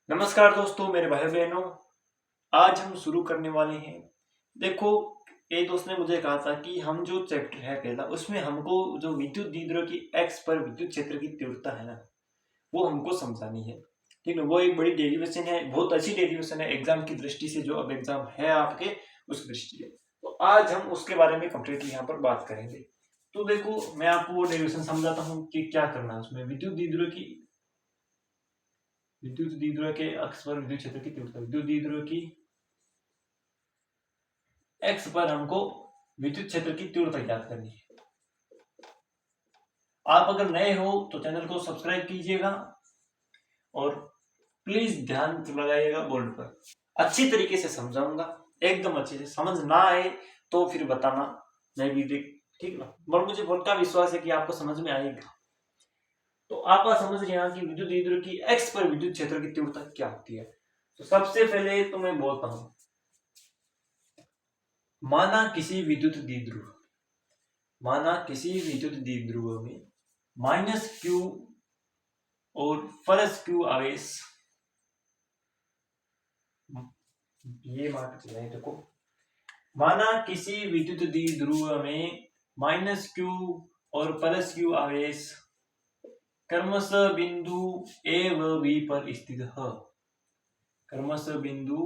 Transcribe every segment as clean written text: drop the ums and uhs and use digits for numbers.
नमस्कार दोस्तों, मेरे भाई बहनों। आज हम शुरू करने वाले हैं। देखो, एक दोस्त ने मुझे कहा था कि हम जो चैप्टर है पहला, उसमें हमको जो विद्युत द्विध्रुव की एक्स पर विद्युत क्षेत्र की तीव्रता है ना, वो हमको समझानी है। ठीक है, वो एक बड़ी डेरिवेशन है, बहुत अच्छी डेरिवेशन है एग्जाम की दृष्टि से। जो अब एग्जाम है आपके, उस दृष्टि से तो आज हम उसके बारे में कंप्लीटली यहाँ पर बात करेंगे। तो देखो, मैं आपको वो डेरिवेशन समझाता हूँ कि क्या करना है उसमें। विद्युत द्विध्रुव के अक्ष पर विद्युत क्षेत्र की तीव्रता, विद्युत द्विध्रुव की एक्स पर हमको विद्युत क्षेत्र की तीव्रता ज्ञात करनी है। आप अगर नए हो तो चैनल को सब्सक्राइब कीजिएगा और प्लीज ध्यान लगाइएगा बोर्ड पर। अच्छी तरीके से समझाऊंगा, एकदम अच्छे से। समझ ना आए तो फिर बताना, मैं भी देख, ठीक ना। और मुझे पक्का विश्वास है कि आपको समझ में आएगा। तो आप समझ रहे हैं कि विद्युत द्विध्रुव की एक्स पर विद्युत क्षेत्र की तीव्रता क्या होती है। तो सबसे पहले तो मैं बोलता हूं, माना किसी विद्युत द्विध्रुव में माइनस क्यू और प्लस क्यू आवेश, ये मान के चले। देखो, माना किसी विद्युत द्विध्रुव में माइनस क्यू और प्लस क्यू आवेश क्रमशः बिंदु ए व बी पर स्थित है। क्रमशः बिंदु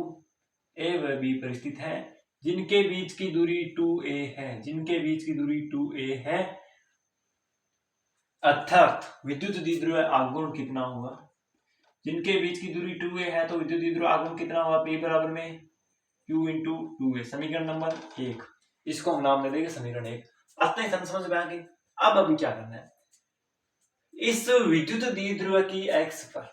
ए व बी पर स्थित है, जिनके बीच की दूरी 2a है। जिनके बीच की दूरी 2a है, अर्थात विद्युत द्विध्रुव आघूर्ण कितना हुआ। जिनके बीच की दूरी 2a है तो विद्युत द्विध्रुव आघूर्ण कितना हुआ, P बराबर में Q इंटू 2a। समीकरण नंबर 1, इसको हम नाम दे देंगे समीकरण 1। आते हैं समझ में आ गई। अब अभी क्या करना है, इस विद्युत द्विध्रुव की एक्स पर,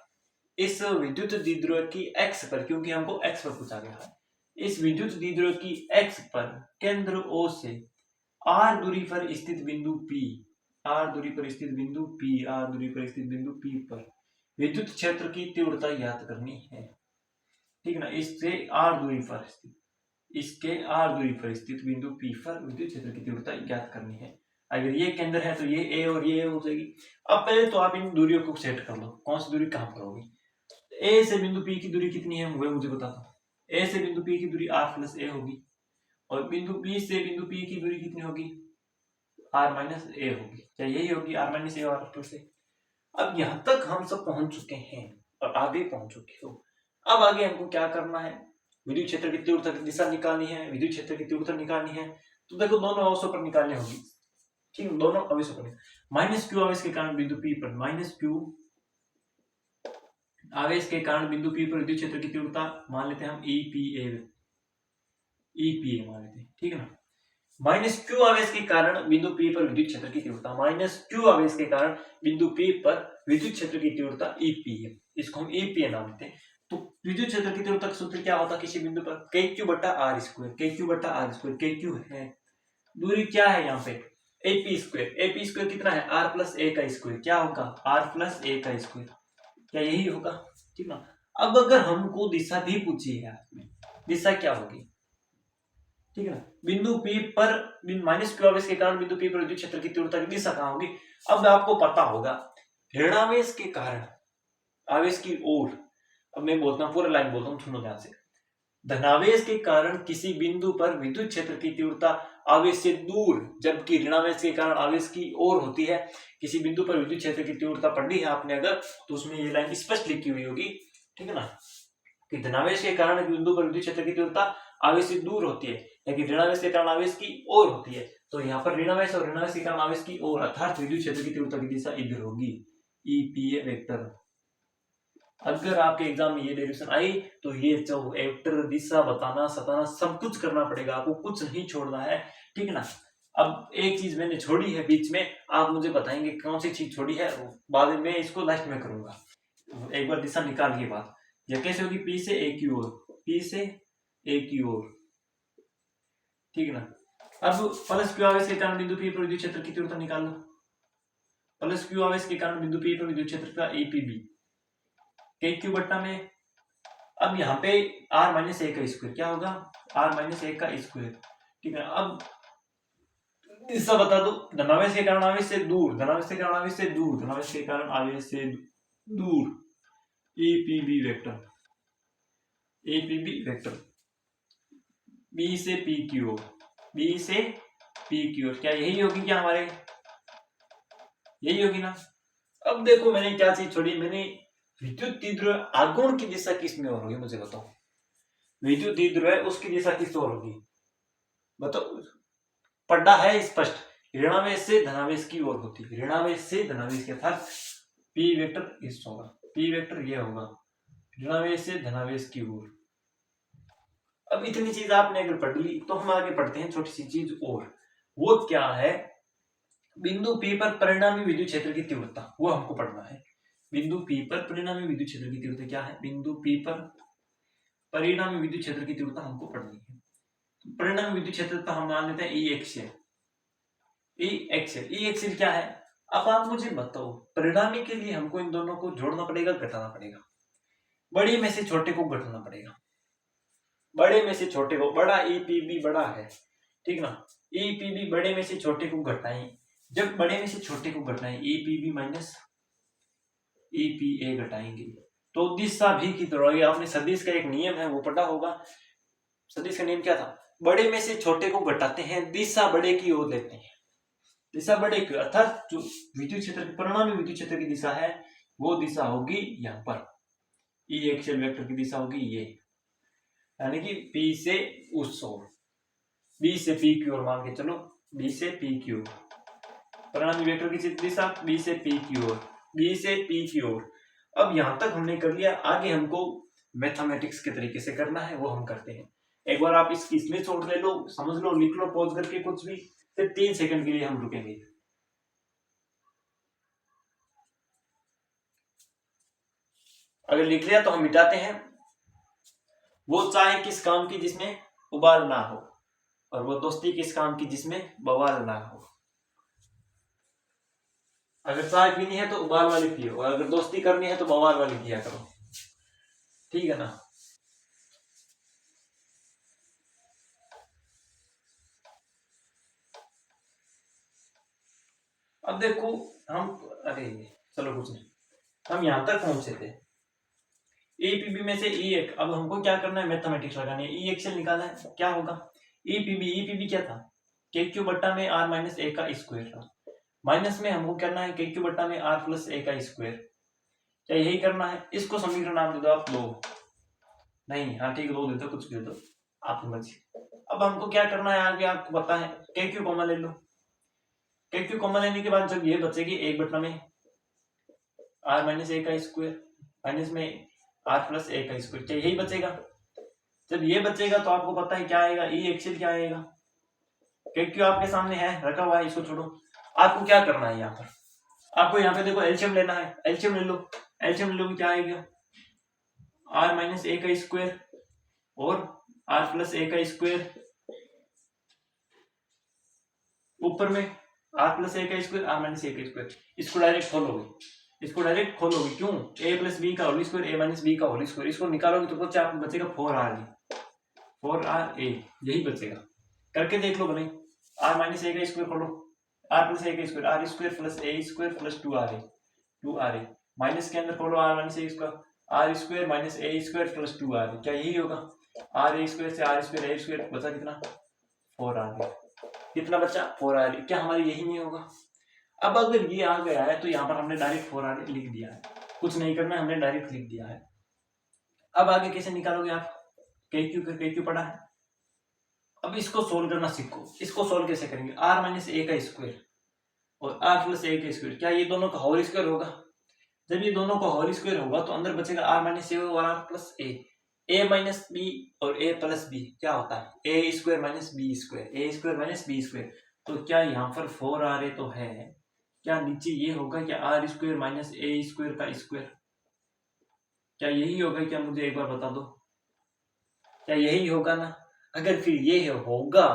इस विद्युत द्विध्रुव की एक्स पर, क्योंकि हमको एक्स पर पूछा गया है, इस विद्युत द्विध्रुव की एक्स पर केंद्र O से r दूरी पर स्थित बिंदु P, r दूरी पर स्थित बिंदु P, r दूरी पर स्थित बिंदु P पर विद्युत क्षेत्र की तीव्रता ज्ञात करनी है। ठीक है ना। इसके r दूरी पर स्थित बिंदु P पर विद्युत क्षेत्र की तीव्रता ज्ञात करनी है। अगर ये केंद्र है तो ये A और ये A हो जाएगी। अब पहले तो आप इन दूरियों को सेट कर लो, कौन सी दूरी कहां पर होगी। A से बिंदु P की दूरी कितनी है, वो मुझे बता दो। A से बिंदु P की दूरी r प्लस a होगी, और बिंदु P से बिंदु P की दूरी कितनी होगी, r माइनस a होगी। क्या यही होगी, r माइनस a और प्लस a। अब यहां तक हम सब पहुंच चुके हैं और आगे पहुंच चुके हो। अब आगे हमको क्या करना है, विद्युत क्षेत्र की तीव्रता की दिशा निकालनी है, विद्युत क्षेत्र की तीव्रता निकालनी है। तो देखो, दोनों आवेशों पर निकालनी होगी। ठीक है, दोनों आवेशों पर। माइनस क्यू आवेश के कारण बिंदु P पर, माइनस क्यू आवेश के कारण बिंदु P पर विद्युत क्षेत्र की तीव्रता मान लेते हैं हम EPA मान लेते हैं। ठीक है ना। माइनस क्यू आवेश के कारण बिंदु P पर विद्युत क्षेत्र की तीव्रता, माइनस क्यू आवेश के कारण बिंदु P पर विद्युत क्षेत्र की तीव्रता EPA, इसको हम EPA नाम देते हैं। तो विद्युत क्षेत्र की तीव्रता का सूत्र क्या होता है किसी बिंदु पर, KQ बटा R स्क्वायर। KQ बटा R स्क्वायर, KQ है दूरी, क्या है यहाँ पे AP स्क्वायर। AP स्क्वायर कितना है, R प्लस A का स्क्वायर। क्या होगा, R प्लस A का स्क्वायर। क्या यही होगा, ठीक ना। अब अगर हमको दिशा भी पूछी है, दिशा क्या होगी, ठीक है ना। बिंदु P पर माइनस क्यू आवेश के कारण बिंदु P पर विद्युत क्षेत्र की तीव्रता की दिशा कहां होगी। अब आपको पता होगा, ऋणावेश के कारण आवेश की ओर, अब मैं बोलता हूं, पूरा लाइन बोलता हूं, सुनो ध्यान से। धनावेश के कारण किसी बिंदु पर विद्युत क्षेत्र की तीव्रता आवेश से दूर, जबकि ऋणावेश के कारण आवेश की ओर होती है। किसी बिंदु पर विद्युत क्षेत्र की तीव्रता पढ़ी है आपने अगर, तो उसमें ये लाइन स्पष्ट लिखी हुई होगी, ठीक है ना, कि धनावेश के कारण बिंदु पर विद्युत क्षेत्र की तीव्रता आवेश से दूर होती है, लेकिन ऋणावेश के कारण आवेश की ओर होती है। तो यहाँ पर ऋणावेश और ऋणावेश के कारण आवेश की ओर, अर्थात विद्युत क्षेत्र की तीव्रता की दिशा इधर होगी, EPA वेक्टर। अगर आपके एग्जाम में ये डेरिवेशन आई तो ये वेक्टर, दिशा बताना, सताना, सब कुछ करना पड़ेगा आपको, कुछ नहीं छोड़ना है, ठीक है ना। अब एक चीज मैंने छोड़ी है बीच में, आप मुझे बताएंगे कौन सी चीज छोड़ी है, बाद में इसको लास्ट में करूंगा। एक बार दिशा निकाल के बाद ये कैसे होगी, P से A की ओर, P से A की ओर, ठीक है ना। अब प्लस क्यू आवेश के कारण बिंदु P पर विद्युत क्षेत्र की तीव्रता निकाल लो। प्लस क्यू आवेश के कारण बिंदु P पर विद्युत क्षेत्र का EPB, KQ बट्टा में, अब यहाँ पे r माइनस ए का स्क्वायर, क्या होगा, r माइनस ए का स्क्वायर, ठीक है। अब दिशा बता दो, धनावेश के कारण आवेश से दूर, धनावेश के कारण आवेश से दूर, धनावेश के कारण आवेश से दूर, EPB vector. A p b vector b से पी की ओर, बी से पी की ओर, क्या यही होगी क्या हमारे, यही होगी ना। अब देखो मैंने क्या चीज छोड़ी, मैंने विद्युत द्विध्रुव आघूर्ण की दिशा किस में और होगी मुझे बताओ, विद्युत द्विध्रुव है उसकी दिशा किस ओर होगी बताओ। पढ़ना है स्पष्ट, ऋणावेश से धनावेश की ओर होती है, ऋणावेश से धनावेश के अर्थात पी वेक्टर इस होगा, पी वेक्टर ये होगा, ऋणावेश से धनावेश की ओर। अब इतनी चीज आपने अगर पढ़ ली तो हम आगे पढ़ते हैं छोटी सी चीज और, वो क्या है, बिंदु P पर परिणामी विद्युत क्षेत्र की तीव्रता, वो हमको पढ़ना है। बिंदु P पर परिणामी विद्युत क्षेत्र की तीव्रता क्या है, बिंदु P पर परिणामी विद्युत क्षेत्र की तीव्रता हमको पढ़नी है। परिणामी विद्युत क्षेत्र तो हम मान लेते हैं ई एक्सियल, ई एक्सियल क्या है। अब आप मुझे बताओ, परिणामी के लिए हमको इन दोनों को जोड़ना पड़ेगा, घटाना पड़ेगा, बड़े में से छोटे को घटाना पड़ेगा, बड़े में से छोटे को, बड़ा ईपीबी बड़ा है, ठीक ना, ईपीबी बड़े में से छोटे को घटाएं, जब बड़े में से छोटे को घटाएं ईपीबी माइनस ईपीए घटाएंगे तो दिशा भी की तरह होगी। आपने सदिश का एक नियम है वो पढ़ा होगा, सदिश का नियम क्या था, बड़े में से छोटे को घटाते हैं, दिशा बड़े की ओर लेते हैं, दिशा बड़े की, अर्थात जो विद्युत क्षेत्र की परिणामी विद्युत क्षेत्र की दिशा है वो दिशा होगी यहाँ पर, ई एक्सियल वेक्टर की दिशा होगी ये, यानी कि P से उस ओर, B से P की ओर मान के चलो, B से P की ओर, परिणामी वेक्टर की दिशा B से P की ओर, B से P की ओर। अब यहां तक हमने कर लिया, आगे हमको मैथमेटिक्स के तरीके से करना है, वो हम करते हैं। एक बार आप इसमें छोड़ ले लो, समझ लो, लिख लो पॉज करके कुछ भी, फिर 3 सेकंड के लिए हम रुकेंगे। अगर लिख लिया तो हम मिटाते हैं, वो चाय किस काम की जिसमें उबाल ना हो, और वो दोस्ती किस काम की जिसमें बवाल ना हो। अगर चाय पीनी है तो उबाल वाली पियो, और अगर दोस्ती करनी है तो बवाल वाली किया करो, ठीक है ना। अब देखो हम, अरे चलो कुछ नहीं, हम यहां तक पहुंचे थे ईपीबी में से ई एक, अब हमको क्या करना है, मैथमेटिक्स लगानी है, ई एक्सेल निकालना है, क्या होगा ईपीबी क्या था, के क्यू बट्टा में आर माइनस ए का स्क्वायर था, माइनस में हमको करना है के क्यू बट्टा में आर प्लस ए का स्क्वायर, क्या यही करना है। इसको समीकरण नाम दे दो आप, दो नहीं, हाँ ठीक है, दो दे दो, कुछ भी दे दो आप मर्जी। अब हमको क्या करना है आगे, आपको पता है, के क्यू कॉमन ले लो, के क्यू कॉमन लेने के बाद जब ये बचेगी एक बट्टा में आर माइनस ए का स्क्वायर, माइनस में आर प्लस ए का स्क्वायर, क्या यही बचेगा। जब ये बचेगा तो आपको पता है क्या आएगा, ई एक्सियल क्या आएगा, के क्यू आपके सामने है रखा हुआ है, इसको छोड़ो। आपको क्या करना है यहाँ पर, आपको यहाँ पे देखो एलसीएम लेना है, एलसीएम ले लो, एलसीएम ले लो, क्या आएगा, आर माइनस ए का स्क्वायर और आर प्लस ए का स्क्वायर, ऊपर में आर प्लस ए का स्क्वायर आर माइनस ए का स्क्वायर, इसको डायरेक्ट खोलोगे, इसको डायरेक्ट खोलोगे, क्यों, ए प्लस बी का होल स्क्वायर ए माइनस बी का होल स्क्वायर, इसको निकालोगे तो कुछ आपको बचेगा 4r ए, यही बचेगा, करके देख लो भाई, आर माइनस ए का स्क्वायर खोलो, आर प्लस ए का square, r square plus a square plus 2r a, minus के अंदर खोलो r minus a square, r square minus a square plus 2r, क्या यही होगा, आर ए स्क्वायर से आर स्क्वायर ए स्क्वायर बचा कितना 4r, कितना बचा 4r, क्या हमारी यही नहीं होगा। अब अगर ये आ गया है तो यहाँ पर हमने डायरेक्ट 4r लिख दिया है, कुछ नहीं करना, हमने डायरेक्ट लिख दिया है। अब आगे कैसे निकालोगे आप, के क्यू पड़ा है, अब इसको सोल्व करना सीखो, इसको सोल्व कैसे करेंगे, आर माइनस ए का स्क्वायर और आर प्लस ए का स्क्वायर, क्या ये दोनों का होल स्क्वायर होगा, जब ये दोनों का होल स्क्वायर होगा तो अंदर बचेगा आर माइनस ए और r plus a minus b और ए प्लस बी क्या होता है, a square minus b square, a square minus b square, तो क्या यहाँ पर 4r तो है, क्या नीचे ये होगा क्या r square minus a square का स्क्वायर, क्या यही होगा क्या, मुझे एक बार बता दो, क्या यही होगा ना। अगर फिर ये होगा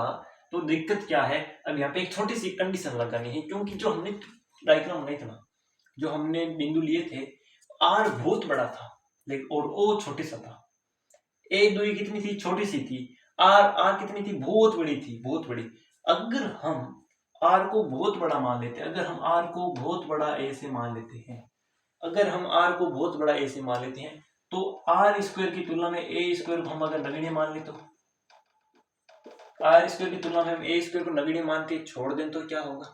तो दिक्कत क्या है, अब यहाँ पे एक छोटी सी कंडीशन लगानी है, क्योंकि जो हमने डायग्राम नहीं था, जो हमने बिंदु लिए थे, आर बहुत बड़ा था लेकिन और ओ छोटे सा था, ए दूरी कितनी थी, छोटी सी थी, आर आर कितनी थी, बहुत बड़ी थी, बहुत बड़ी। अगर हम आर को बहुत बड़ा मान लेते हैं, अगर हम आर को बहुत बड़ा ए से मान लेते हैं, अगर हम आर को बहुत बड़ा ए से मान लेते हैं, तो आर स्क्वायर की तुलना में ए स्क्वायर को हम अगर नगण्य मान ले, तो आर स्क्वायर की तुलना में हम ए स्क्वायर को नगण्य मान के छोड़ दें तो क्या होगा?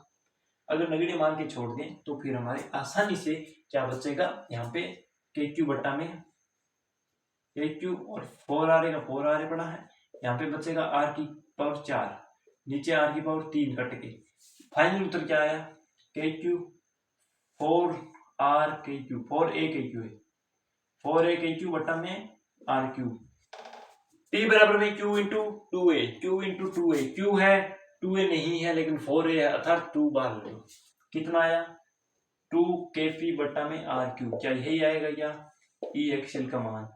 अगर नगण्य मान के छोड़ दें तो फिर हमारे आसानी से क्या बचेगा, यहाँ पे के क्यू बट्टा में के क्यू और 4r का 4r पड़ा है, यहाँ पे बचेगा r की पावर 4, नीचे r की पावर 3 कट के फाइनल उत्तर क्या आया, के क्यू 4r के क्यू 4a के क्यू है, 4a के क्यू बट्टा में r क्यूब, t बराबर में q into 2a, q into 2a, q है 2a नहीं है लेकिन 4a है, अर्थात 2 बार लो, कितना आया 2 kp बट्टा में r क्यूब, क्या यही आएगा क्या ई एक्सएल का मान,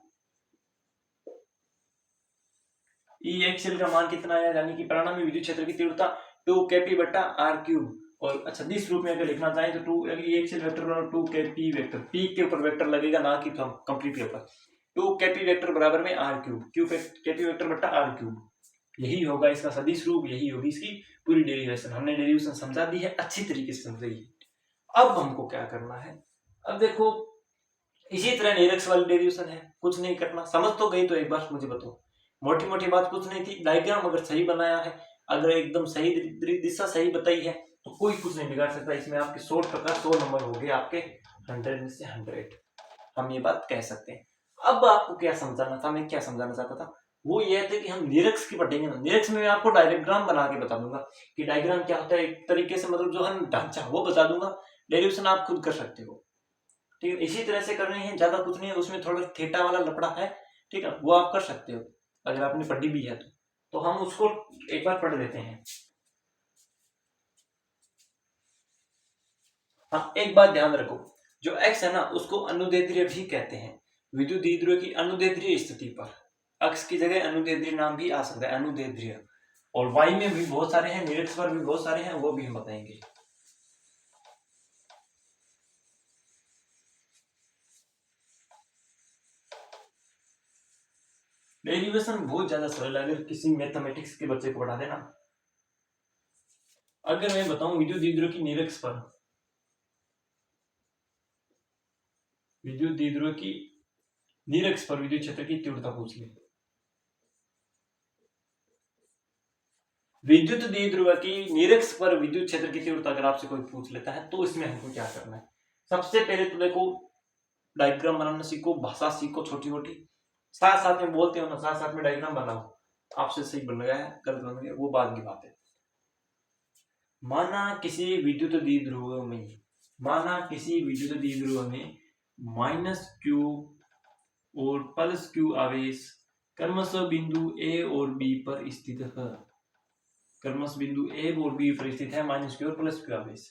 ई एक्सएल का मान कितना आया, यानी कि परिणामी विद्युत क्षेत्र की तीव्रता 2 kp बट्टा r क्यूब, और अच्छा सदिश रूप में अगर लिखना चाहें तो 2 ई एक्सएल वेक्टर बराबर 2 kp वेक्टर, p के ऊपर वेक्टर लगेगा ना कि कंप्लीट के ऊपर, 2 kp वेक्टर बराबर में r cube, q kp vector बट्टा r क्यूब, यही होगा इसका सदिश रूप, यही होगी इसकी पूरी डेरिवेशन। हमने डेरिवेशन समझा दी है, अच्छी तरीके से समझ गई। अब हमको क्या करना है, अब देखो इसी तरह निरक्ष वाली डेरिवेशन है, कुछ नहीं करना, समझ तो गई तो एक बार मुझे बताओ, मोटी मोटी बात कुछ नहीं थी, डायग्राम अगर सही बनाया है, अगर एकदम सही दिशा सही बताई है तो कोई कुछ नहीं बिगाड़ सकता, इसमें आपके 100 नंबर हो गए आपके 100 में से 100, हम ये बात कह सकते हैं। अब आपको क्या समझाना था, मैं क्या समझाना चाहता था, वो ये था कि हम निरक्ष की पढ़ेंगे ना, निरक्ष में मैं आपको डायग्राम बना के बता दूंगा कि डायग्राम क्या होता है, एक तरीके से मतलब जो हम ढांचा वो बता दूंगा, डेरिवेशन आप खुद कर सकते हो, ठीक है, इसी तरह से करनी है, ज्यादा कुछ नहीं है, उसमें थोड़ा थीटा वाला लफड़ा है, ठीक है, वो आप कर सकते हो अगर आपने पढ़ी भी है तो हम उसको एक बार पढ़ लेते हैं। हाँ, एक बात ध्यान रखो, जो x है ना उसको अनुदैर्ध्य भी कहते हैं, विद्युत द्विध्रुव की अनुदैर्ध्य स्थिति पर x की जगह अनुदैर्ध्य नाम भी आ सकता है, अनुदैर्ध्य, और y में भी बहुत सारे हैं, निरक्ष पर भी बहुत सारे हैं, वो भी हम बताएंगे। डेरिवेशन बहुत ज्यादा सरल है, अगर किसी मैथमेटिक्स के बच्चे को पढ़ा देना। अगर मैं बताऊं विद्युत द्विध्रुव की निरक्ष पर, विद्युत द्विध्रुव की निरक्ष पर विद्युत क्षेत्र की तीव्रता पूछ ले, विद्युत द्विध्रुव की निरक्ष पर विद्युत क्षेत्र की तीव्रता अगर आपसे कोई पूछ लेता है तो इसमें हमको क्या करना है, सबसे पहले तो देखो डायग्राम बनाना सीखो, भाषा सीखो छोटी मोटी, साथ साथ में बोलते हो ना, साथ साथ में डायग्राम बनाओ, आपसे सही बन गया है गलत बन गया वो बाद की बात है। माना किसी विद्युत द्विध्रुव में, माना किसी विद्युत द्विध्रुव में -q और +q आवेश क्रमशः बिंदु a और b पर स्थित है, क्रमशः बिंदु a और b पर स्थित है -q और +q आवेश,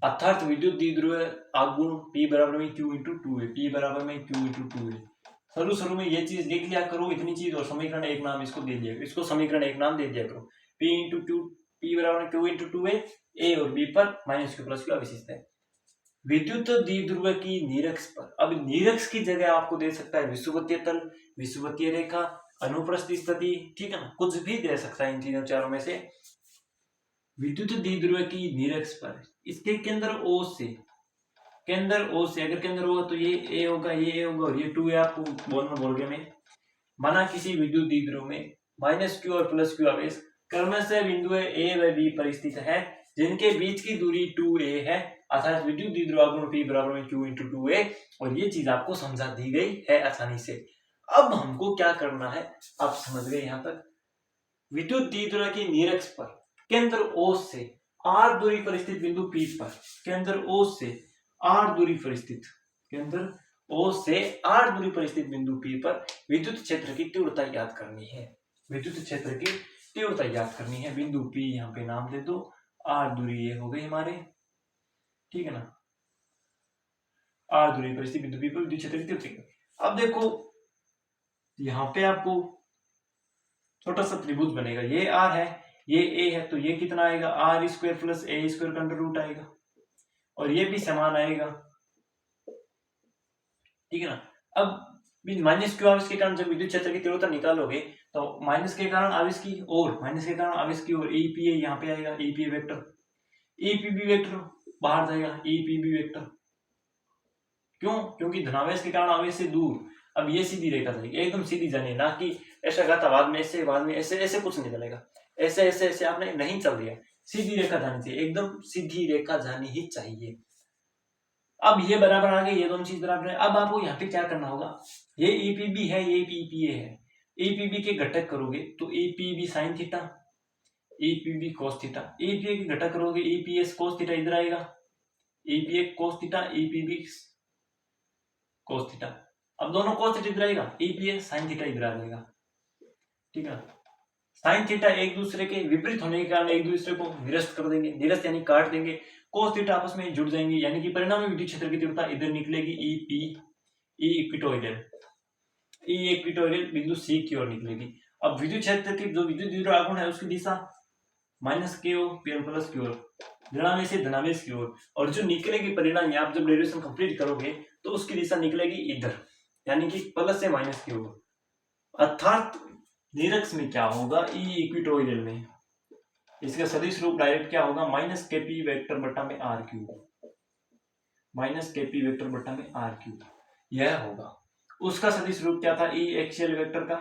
अर्थात विद्युत द्विध्रुव आगुण P बराबर में Q इंटू 2 है, P बराबर में Q इंटू 2 है। शुरू में ये चीज लिख लिया करो, इतनी चीज, और समीकरण एक नाम इसको दे दिया, इसको समीकरण एक नाम दे दिया करो, P इंटू Q, P बराबर में Q इंटू 2 है, A और B पर -Q + Q अवशिष्ट है। विद्युत द्विध्रुव की निरक्ष पर, अब निरक्ष की जगह आपको दे सकता है विषुवतीय तल, विषुवतीय रेखा, अनुप्रस्थ स्थिति, ठीक है ना, कुछ भी दे सकता है इन तीनों चारों में से। विद्युत द्विध्रुव की निरक्ष पर इसके केंद्र O से, केंद्र O से अगर केंद्र होगा तो ये A होगा, ये A होगा और ये 2 है, आपको बोल गया मैं। माना किसी विद्युत द्विध्रुव में -q और +q आवेश क्रमशः बिंदु A व B पर स्थित है, जिनके बीच की दूरी 2a है, अर्थात विद्युत द्विध्रुव आगुण P बराबर में Q इंटू 2a, और ये चीज आपको समझा दी गई है आसानी से। अब हमको क्या करना है, आप समझ गए यहाँ तक। विद्युत द्विध्रुव की निरक्ष पर केंद्र O से r दूरी पर स्थित बिंदु P पर, केंद्र O से r दूरी पर स्थित, केंद्र O से r दूरी पर स्थित बिंदु P पर विद्युत क्षेत्र की तीव्रता याद करनी है, विद्युत क्षेत्र की तीव्रता याद करनी है। बिंदु P यहाँ पे नाम दे दो, r दूरी ये हो गई हमारे, ठीक है ना, r दूरी पर स्थित बिंदु P पर विद्युत क्षेत्र की तीव्रता। अब देखो यहाँ पे आपको छोटा सा त्रिभुज बनेगा, ये r है, ये a है, तो ये कितना आएगा, r square plus a square का अंडर रूट आएगा, और ये भी समान आएगा, ठीक है ना। अब -q आवेश के कारण जब विद्युत क्षेत्र की तीव्रता निकालोगे तो माइनस के कारण आवेश की और माइनस के कारण आवेश की और EPA यहाँ पे आएगा, EPA वेक्टर, EPB वेक्टर बाहर जाएगा, EPB वेक्टर, क्यों? क्योंकि धनावेश के कारण आवेश से दूर। अब ये सीधी रेखा जाएगी, एकदम सीधी जानी है, ना कि ऐसा गाता बाद में ऐसे, बाद में ऐसे, ऐसे कुछ नहीं चलेगा। ऐसे ऐसे ऐसे आपने नहीं चल दिया, सीधी रेखा जानी चाहिए, एकदम सीधी रेखा जानी ही चाहिए। अब ये बराबर आ गए, ये दोनों चीज बराबर है। अब आपको यहाँ पे क्या करना होगा, ये ईपीबी है, ये ईपीए है, ईपीबी के घटक करोगे तो EPB sine theta, EPB cos theta, EPA के घटक करोगे ईपीएस कोस थीटा, इधर आएगा EPA cos theta, EPB cos theta. अब दोनों कोस थीटा इधर आएगा, ईपीए साइन थीटा इधर आ जाएगा, ठीक है। साइन थीटा एक दूसरे के विपरीत होने के कारण एक दूसरे को निरस्त कर देंगे, निरस्त यानी काट देंगे, कोस थीटा आपस में जुड़ जाएंगे, यानी कि परिणामी विद्युत क्षेत्र की तीव्रता इधर निकलेगी ई इक्वेटोरियल, ई इक्वेटोरियल बिंदु सी की ओर निकलेगी। अब विद्युत क्षेत्र की जो विद्युत द्विध्रुव आघूर्ण है उसकी दिशा माइनस की ओर, प्लस की ओर, ऋणावेश से धनावेश की ओर, और जो निकलेगी परिणामी, आप जब डेरिवेशन कंप्लीट करोगे तो उसकी दिशा निकलेगी इधर, यानी कि प्लस से माइनस की ओर। अर्थात निरक्ष में क्या होगा, ई इक्वेटोरियल में इसका सदिश रूप डायरेक्ट क्या होगा, माइनस केपी वेक्टर बटा में r cube, minus k p vector बटा में आर क्यूब, यह होगा। उसका सदिश रूप क्या था, ई एक्सियल वेक्टर का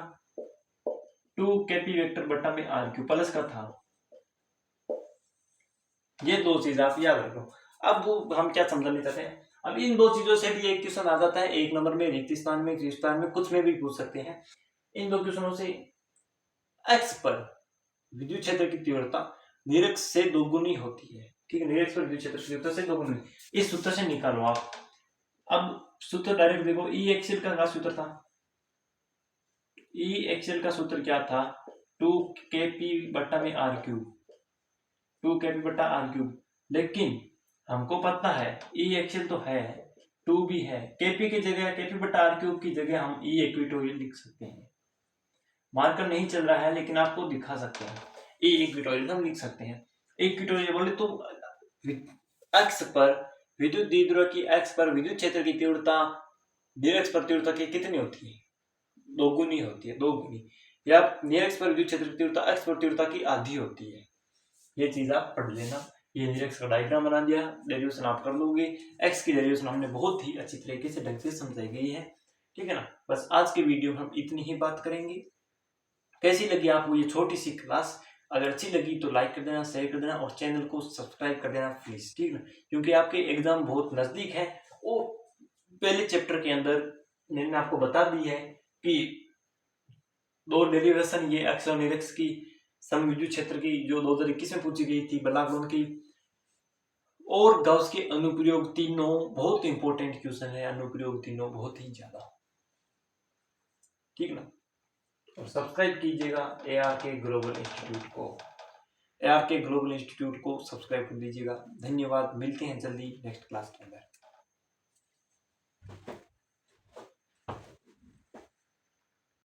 2 केपी वेक्टर बटा में आर क्यूब, प्लस का था। ये दो चीज आप याद रखो। अब हम क्या समझाने चाहते हैं, अब इन दो चीजों से भी एक क्वेश्चन आ जाता है, एक नंबर में, रिक्त स्थान में, गृह स्थान में, कुछ में भी पूछ सकते हैं। इन दो क्वेश्चनों से एक्स पर विद्युत क्षेत्र की तीव्रता निरक्ष से दोगुनी होती है, ठीक है, निरक्ष पर विद्युत क्षेत्र की तीव्रता से दोगुनी, इस सूत्र से निकालो आप। अब सूत्र डायरेक्ट देखो, ई एक्सियल का क्या सूत्र था, ई एक्सियल का सूत्र क्या था, 2 केपी बटा में आर क्यूब, 2 केपी बटा आर क्यूब। लेकिन हमको पता है ई एक्सियल तो है, 2 भी है, केपी की जगह, केपी बटा आर क्यूब की जगह हम ई इक्वेटोरियल लिख सकते हैं। मार्कर नहीं चल रहा है लेकिन आपको दिखा सकते हैं, ए इक्वेटोरियल हम लिख सकते हैं। इक्वेटोरियल बोले तो एक्स पर विद्युत द्विध्रुव की, एक्स पर विद्युत क्षेत्र की तीव्रता निरक्ष पर तीव्रता की कितनी होती है, दोगुनी होती है, दोगुनी, या निरक्ष पर विद्युत क्षेत्र की तीव्रता एक्स पर तीव्रता की आधी होती है। ये चीज आप पढ़ लेना। ये निरक्ष का डायग्राम बना दिया, डेरिवेशन आप कर लोगे। एक्स की डेरिवेशन हमने बहुत ही अच्छी तरीके से ढंग से समझाई गई है, ठीक है ना। बस आज के वीडियो में हम इतनी ही बात करेंगे। कैसी लगी आपको ये छोटी सी क्लास, अगर अच्छी लगी तो लाइक कर देना, शेयर कर देना और चैनल को सब्सक्राइब कर देना प्लीज, ठीक है ना, क्योंकि आपके एग्जाम बहुत नजदीक है। वो पहले चैप्टर के अंदर मैंने आपको बता दी है कि दो डेरिवेशन, ये अक्ष और निरक्ष की समविद्युत क्षेत्र की जो 2021 में पूछी गई थी बलागुण की, और गाउस के अनुप्रयोग तीनों बहुत इंपॉर्टेंट क्वेश्चन है, अनुप्रयोग तीनों बहुत ही ज्यादा, ठीक है ना। और सब्सक्राइब कीजिएगा ARK ग्लोबल इंस्टीट्यूट को, ARK ग्लोबल इंस्टीट्यूट को सब्सक्राइब कर दीजिएगा। धन्यवाद, मिलते हैं जल्दी नेक्स्ट क्लास के अंदर।